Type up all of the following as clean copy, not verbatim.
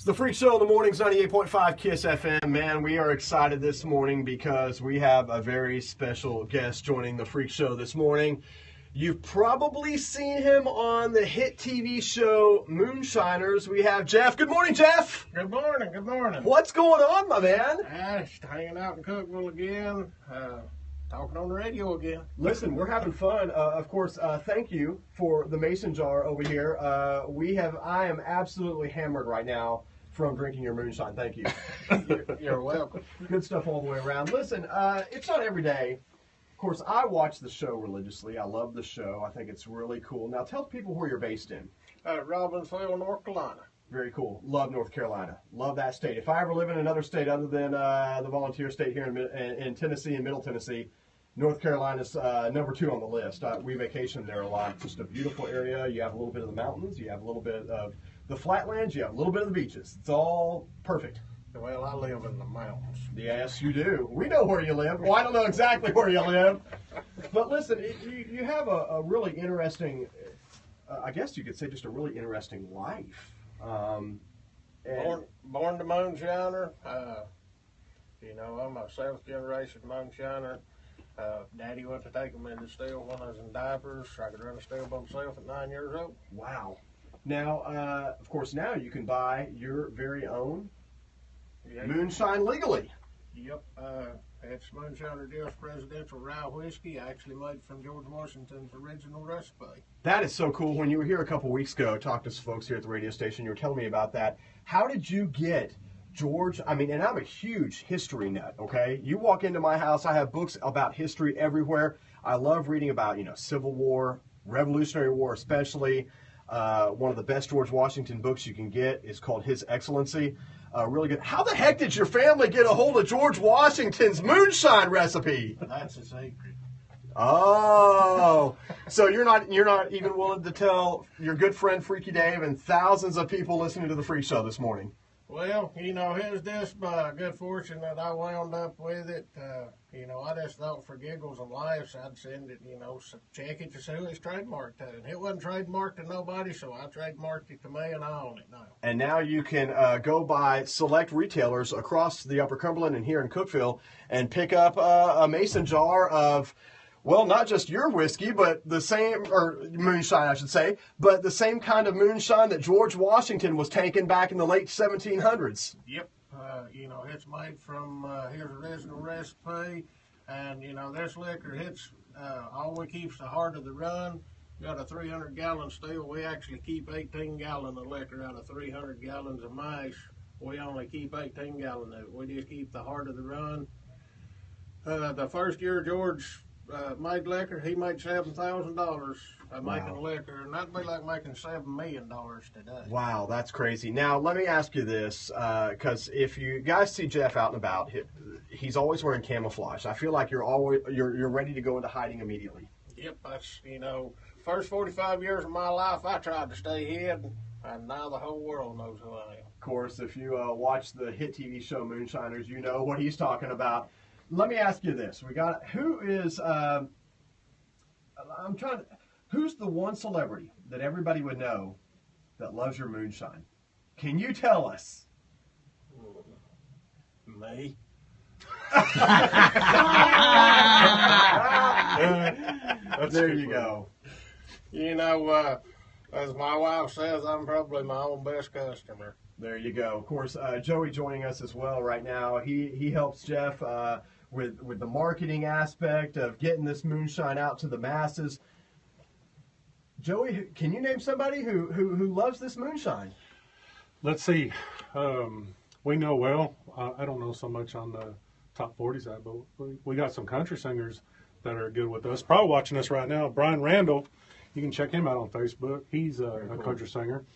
It's the Freak Show in the mornings, 98.5 Kiss FM. Man, we are excited this morning because we have a very special guest joining the Freak Show this morning. You've probably seen him on the hit TV show Moonshiners. We have Jeff. Good morning, Jeff. Good morning. Good morning. What's going on, my man? Just hanging out in Cookville again, talking on the radio again. Listen, we're having fun. Of course, thank you for the mason jar over here. I am absolutely hammered right now from drinking your moonshine. Thank you. You're welcome. Good stuff all the way around. Listen, it's not every day. Of course, I watch the show religiously. I love the show. I think it's really cool. Now, tell people where you're based in. Robbinsville, North Carolina. Very cool. Love North Carolina. Love that state. If I ever live in another state other than the volunteer state here in Tennessee and Middle Tennessee, North Carolina's number 2 on the list. We vacation there a lot. Just a beautiful area. You have a little bit of the mountains. You have a little bit of the flatlands. You have a little bit of the beaches. It's all perfect. Well, I live in the mountains. Yes, you do. We know where you live. Well, I don't know exactly where you live. But listen, you have a really interesting, I guess you could say just a really interesting life. Born to moonshiner. I'm a 7th generation moonshiner. Daddy went to take me to still when I was in diapers. I could run a still by myself at 9 years old. Wow. Now, of course, now you can buy your very own moonshine legally. Yep. It's Moonshiner Deal's Presidential Rye Whiskey, actually made from George Washington's original recipe. That is so cool. When you were here a couple weeks ago, talked to some folks here at the radio station, you were telling me about that. How did you get George? I mean, and I'm a huge history nut, okay? You walk into my house, I have books about history everywhere. I love reading about, Civil War, Revolutionary War especially. One of the best George Washington books you can get is called His Excellency. Really good. How the heck did your family get a hold of George Washington's moonshine recipe? That's a secret. Oh, so you're not even willing to tell your good friend Freaky Dave and thousands of people listening to the Freak Show this morning? Well, it was just by good fortune that I wound up with it. I just thought for giggles and laughs I'd send it, check it to see who it's trademarked to. And it wasn't trademarked to nobody, so I trademarked it to me and I own it now. And now you can go by select retailers across the Upper Cumberland and here in Cookville and pick up a mason jar of, well, not just your whiskey, but the same, or moonshine, I should say, but the same kind of moonshine that George Washington was taking back in the late 1700s. Yep. It's made from his original recipe, and, this liquor always keeps the heart of the run. We got a 300-gallon still. We actually keep 18 gallons of liquor out of 300 gallons of mash. We only keep 18 gallons of it. We just keep the heart of the run. The first year George made liquor, he made $7,000 making liquor, and that'd be like making $7 million today. Wow, that's crazy. Now, let me ask you this, because if you guys see Jeff out and about, he's always wearing camouflage. I feel like you're ready to go into hiding immediately. Yep, that's, first 45 years of my life, I tried to stay hidden, and now the whole world knows who I am. Of course, if you watch the hit TV show Moonshiners, you know what he's talking about. Let me ask you this. Who's the one celebrity that everybody would know that loves your moonshine? Can you tell us? Me. There you go. As my wife says, I'm probably my own best customer. There you go. Of course, Joey joining us as well right now. He helps Jeff with the marketing aspect of getting this moonshine out to the masses. Joey, can you name somebody who loves this moonshine? Let's see. We know well. I don't know so much on the top 40 side, but we got some country singers that are good with us. Probably watching us right now. Brian Randall, you can check him out on Facebook. He's a country singer.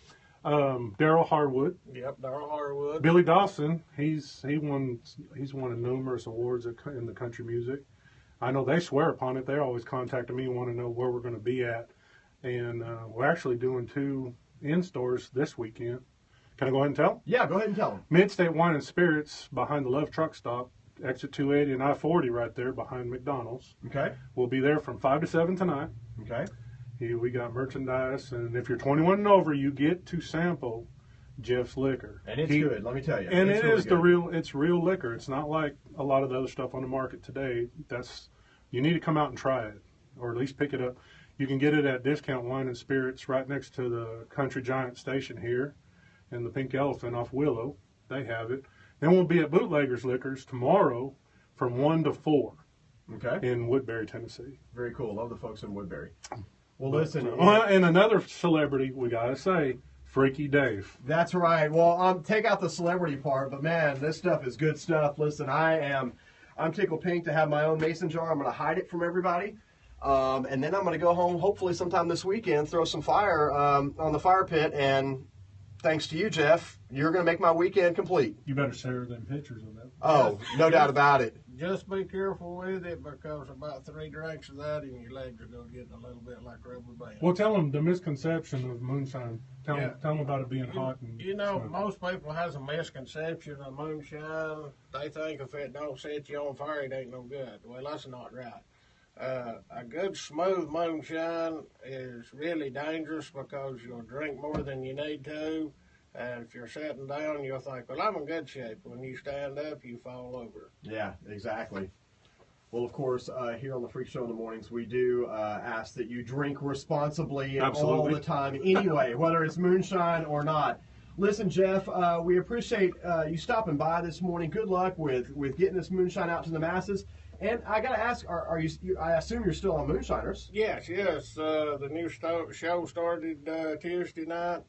Daryl Harwood. Yep, Daryl Harwood. Billy Dawson. He's won numerous awards in the country music. I know they swear upon it. They're always contacting me and want to know where we're going to be at. And we're actually doing 2 in-stores this weekend. Can I go ahead and tell? Yeah, go ahead and tell them. Mid-State Wine and Spirits behind the Love Truck Stop, exit 280 and I-40 right there behind McDonald's. Okay. We'll be there from 5 to 7 tonight. Okay. We got merchandise, and if you're 21 and over, you get to sample Jeff's Liquor. And it's good, let me tell you. And it's it really is good. it's real liquor. It's not like a lot of the other stuff on the market today. You need to come out and try it, or at least pick it up. You can get it at Discount Wine and Spirits right next to the Country Giant station here, and the Pink Elephant off Willow. They have it. Then we'll be at Bootleggers Liquors tomorrow from 1 to 4 in Woodbury, Tennessee. Very cool. Love the folks in Woodbury. Well, listen. And another celebrity, we got to say, Freaky Dave. That's right. Well, take out the celebrity part, but man, this stuff is good stuff. Listen, I'm tickled pink to have my own mason jar. I'm going to hide it from everybody. And then I'm going to go home, hopefully sometime this weekend, throw some fire on the fire pit. And thanks to you, Jeff, you're going to make my weekend complete. You better share them pictures of that. Oh, no doubt about it. Just be careful with it, because about 3 drinks of that and your legs are going to get a little bit like rubber bands. Well, tell them the misconception of moonshine. Tell them about it being hot. And most people has a misconception of moonshine. They think if it don't set you on fire, it ain't no good. Well, that's not right. A good smooth moonshine is really dangerous because you'll drink more than you need to. And if you're sitting down, you'll think, well, I'm in good shape. When you stand up, you fall over. Yeah, exactly. Well, of course, here on the Freak Show in the mornings, we do ask that you drink responsibly all the time anyway, whether it's moonshine or not. Listen, Jeff, we appreciate you stopping by this morning. Good luck with getting this moonshine out to the masses. And I got to ask, are you? I assume you're still on Moonshiners. Yes. The new show started Tuesday night.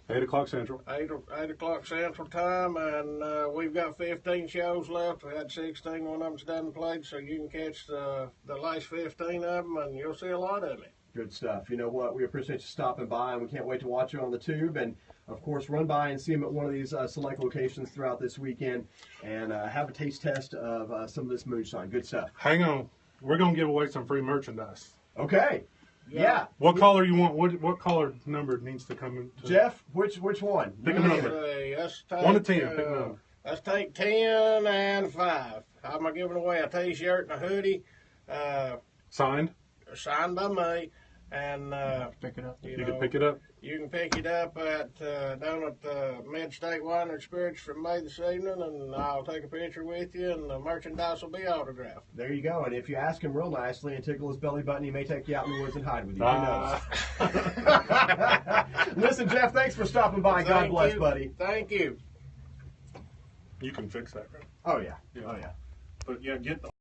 8 o'clock Central. 8 o'clock Central time, and we've got 15 shows left. We had 16, one of them's done played, so you can catch the last 15 of them, and you'll see a lot of it. Good stuff. You know what? We appreciate you stopping by, and we can't wait to watch you on the tube. And, of course, run by and see them at one of these select locations throughout this weekend and have a taste test of some of this moonshine. Good stuff. Hang on. We're going to give away some free merchandise. Okay. Yeah. What caller you want? What caller number needs to come in? Jeff, which one? Pick a number. 1 to 10. Pick a number. Let's take 10 and 5. I'm giving away a T-shirt and a hoodie. Signed by me. And pick it up. You can pick it up. You can pick it up at down at the Mid-State Wine and Spirits from May this evening, and I'll take a picture with you, and the merchandise will be autographed. There you go. And if you ask him real nicely and tickle his belly button, he may take you out in the woods and hide with you. Who knows? Listen, Jeff, thanks for stopping by. God bless, buddy. Thank you. You can fix that, right? Oh, yeah. Oh, yeah. But, yeah, get the